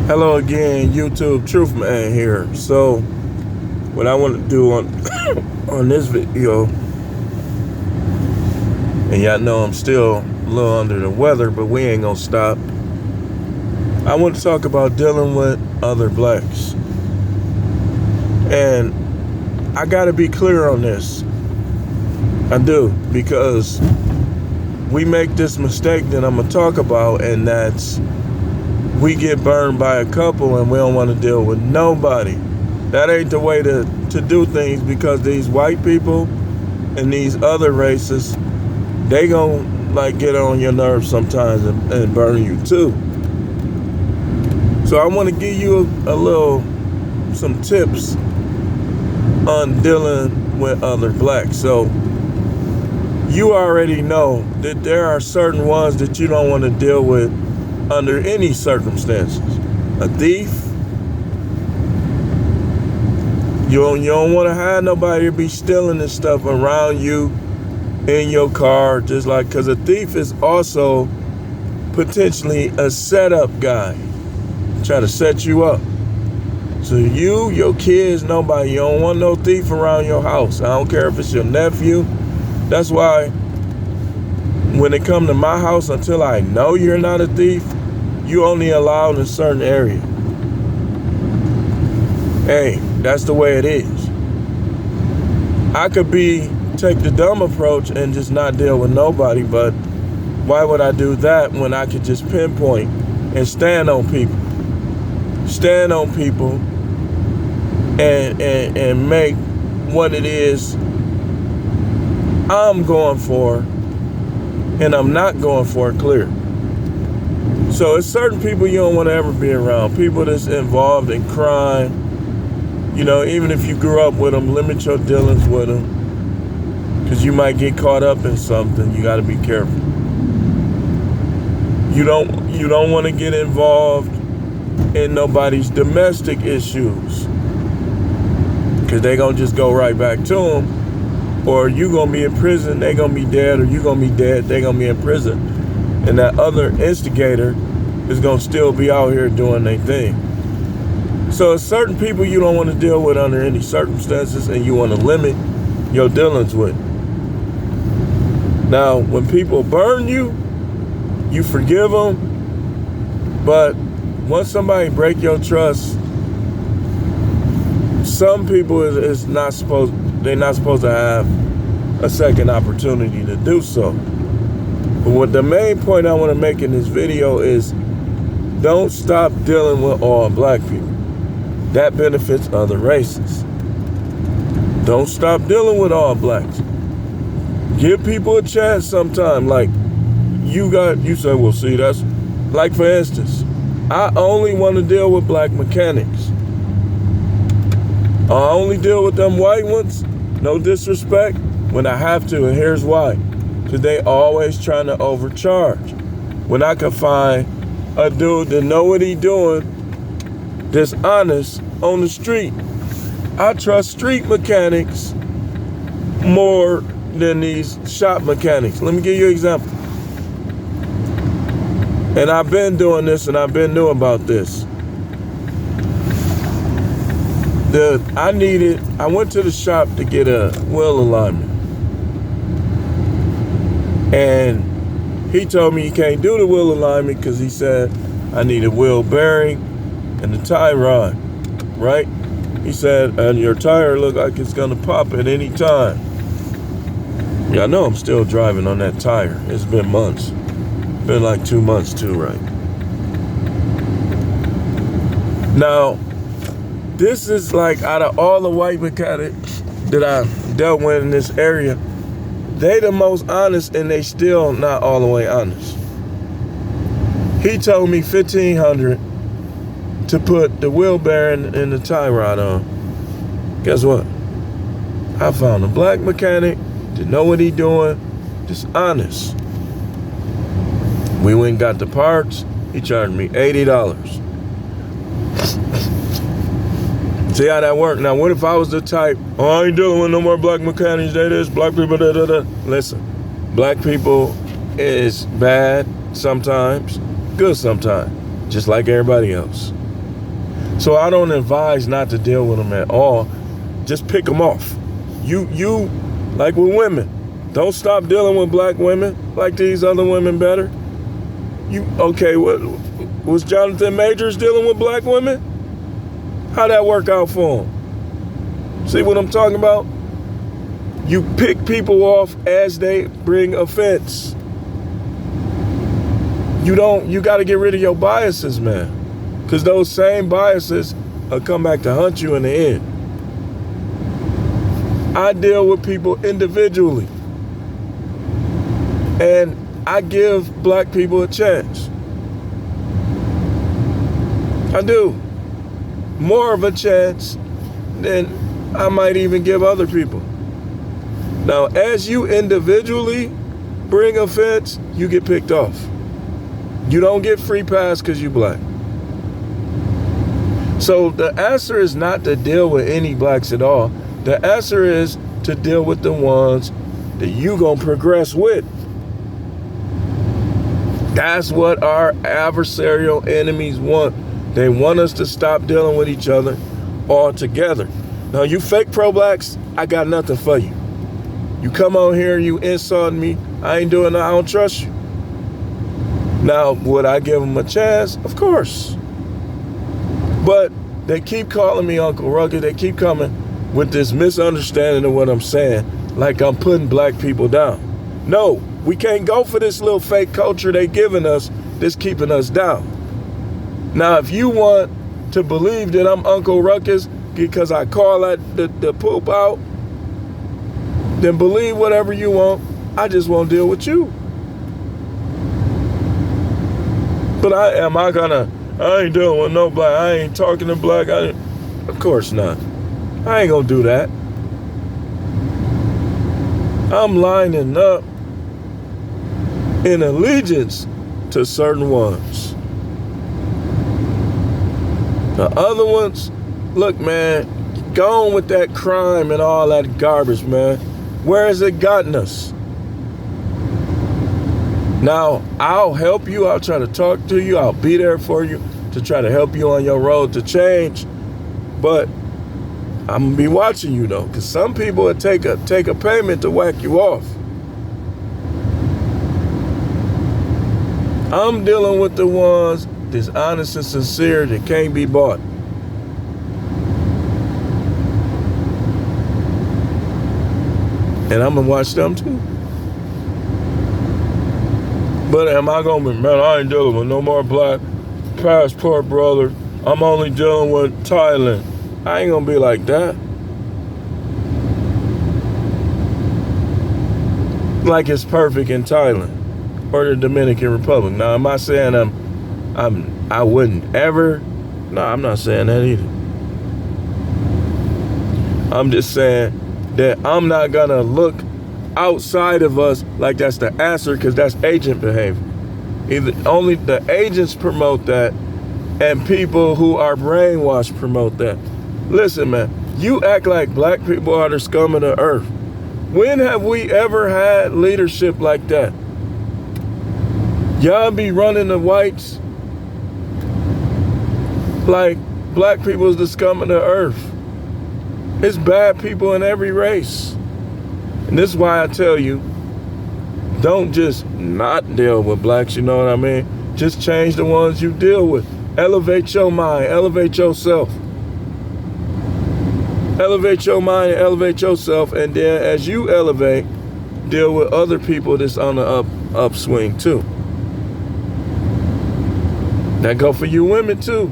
Hello again, YouTube Truth Man here. So, what I want to do on on this video, and y'all know I'm still a little under the weather, but we ain't gonna stop. I want to talk about dealing with other blacks, and I gotta be clear on this. I do, because we make this mistake that I'm gonna talk about, and that's we get burned by a couple and we don't want to deal with nobody. That ain't the way to do things, because these white people and these other races, they gon' like get on your nerves sometimes and burn you too. So I want to give you some tips on dealing with other blacks. So you already know that there are certain ones that you don't want to deal with under any circumstances. A thief. You don't want to have nobody be stealing this stuff around you in your car, just like, because a thief is also potentially a setup guy, trying to set you up. So you, your kids, nobody, you don't want no thief around your house. I don't care if it's your nephew. That's why when it come to my house, until I know you're not a thief, you only allowed in a certain area. Hey, that's the way it is. I could take the dumb approach and just not deal with nobody, but why would I do that when I could just pinpoint and stand on people? Stand on people and make what it is I'm going for and I'm not going for clear. So it's certain people you don't want to ever be around. People that's involved in crime. You know, even if you grew up with them, limit your dealings with them, because you might get caught up in something. You got to be careful. You don't want to get involved in nobody's domestic issues, because they gonna just go right back to them, or you gonna be in prison, they gonna be dead, or you gonna be dead, they gonna be in prison. And that other instigator is going to still be out here doing their thing. So certain people you don't want to deal with under any circumstances, and you want to limit your dealings with. Now, when people burn you, you forgive them. But once somebody break your trust, some people they're not supposed to have a second opportunity to do so. But what the main point I want to make in this video is, don't stop dealing with all black people. That benefits other races. Don't stop dealing with all blacks. Give people a chance sometime. Like, you say, well, see, that's, like, for instance, I only want to deal with black mechanics. I only deal with them white ones, no disrespect, when I have to, and here's why. Because they always trying to overcharge. When I can find a dude that know what he doing, that's honest on the street. I trust street mechanics more than these shop mechanics. Let me give you an example. And I've been doing this, and I've been new about this. I went to the shop to get a wheel alignment. And he told me he can't do the wheel alignment because he said I need a wheel bearing and a tie rod, right? He said, and your tire look like it's gonna pop at any time. Yeah, I know I'm still driving on that tire. It's been months. Been like 2 months too, right? Now, this is like, out of all the white mechanics that I dealt with in this area, they the most honest, and they still not all the way honest. He told me $1,500 to put the wheel bearing and the tie rod on. Guess what? I found a black mechanic that know what he doing, just honest. We went and got the parts. He charged me $80. See how that worked? Now, what if I was the type, I ain't dealing with no more black mechanics, they this, black people, da-da-da. Listen, black people is bad sometimes, good sometimes, just like everybody else. So I don't advise not to deal with them at all. Just pick them off. You like with women, don't stop dealing with black women like these other women better. Okay, what was Jonathan Majors dealing with black women? How'd that work out for him? See what I'm talking about? You pick people off as they bring offense. You got to get rid of your biases, man. Because those same biases will come back to hunt you in the end. I deal with people individually. And I give black people a chance. I do. More of a chance than I might even give other people. Now, as you individually bring offense, you get picked off. You don't get free pass because you black. So the answer is not to deal with any blacks at all. The answer is to deal with the ones that you gonna progress with. That's what our adversarial enemies want. They want us to stop dealing with each other altogether. Now, you fake pro-blacks, I got nothing for you. You come on here, you insult me, I ain't doing that, I don't trust you. Now, would I give them a chance? Of course. But they keep calling me Uncle Rugged. They keep coming with this misunderstanding of what I'm saying, like I'm putting black people down. No, we can't go for this little fake culture they giving us that's keeping us down. Now, if you want to believe that I'm Uncle Ruckus because I call the poop out, then believe whatever you want. I just won't deal with you. But I ain't dealing with no black. I ain't talking to black. Of course not. I ain't gonna do that. I'm lining up in allegiance to certain ones. The other ones, look, man, go on with that crime and all that garbage, man. Where has it gotten us? Now, I'll help you. I'll try to talk to you. I'll be there for you to try to help you on your road to change. But I'm going to be watching you, though, because some people will take a payment to whack you off. I'm dealing with the ones that's honest and sincere that can't be bought. And I'm going to watch them, too. But am I going to be, man, I ain't dealing with no more black passport, brother. I'm only dealing with Thailand. I ain't going to be like that. Like it's perfect in Thailand or the Dominican Republic. Now, am I saying I wouldn't ever? No, I'm not saying that either. I'm just saying that I'm not going to look outside of us like that's the answer, because that's agent behavior. Only the agents promote that, and people who are brainwashed promote that. Listen, man, you act like black people are the scum of the earth. When have we ever had leadership like that? Y'all be running the whites like black people is the scum of the earth. It's bad people in every race. And this is why I tell you, don't just not deal with blacks, you know what I mean? Just change the ones you deal with. Elevate your mind, elevate yourself. Elevate your mind and elevate yourself, and then as you elevate, deal with other people that's on the upswing too. That go for you women too.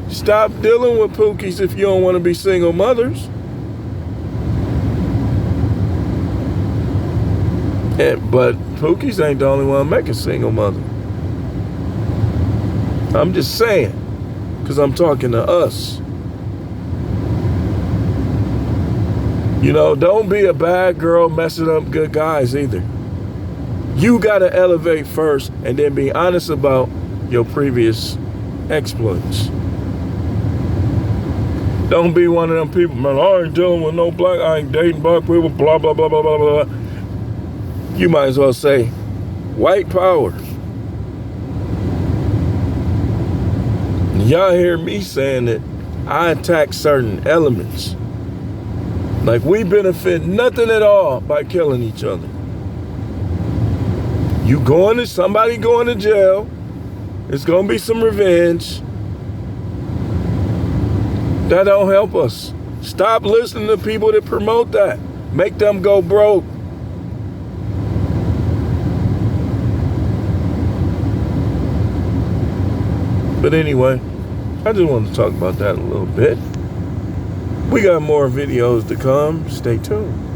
Stop dealing with pookies if you don't want to be single mothers. But pookies ain't the only one making single mother. I'm just saying, because I'm talking to us. You know, don't be a bad girl messing up good guys either. You got to elevate first and then be honest about your previous exploits. Don't be one of them people, man, I ain't dealing with no black, I ain't dating black people, blah, blah, blah, blah, blah, blah. You might as well say, white power. Y'all hear me saying that I attack certain elements. Like, we benefit nothing at all by killing each other. Somebody going to jail. It's going to be some revenge. That don't help us. Stop listening to people that promote that. Make them go broke. But anyway, I just wanted to talk about that a little bit. We got more videos to come. Stay tuned.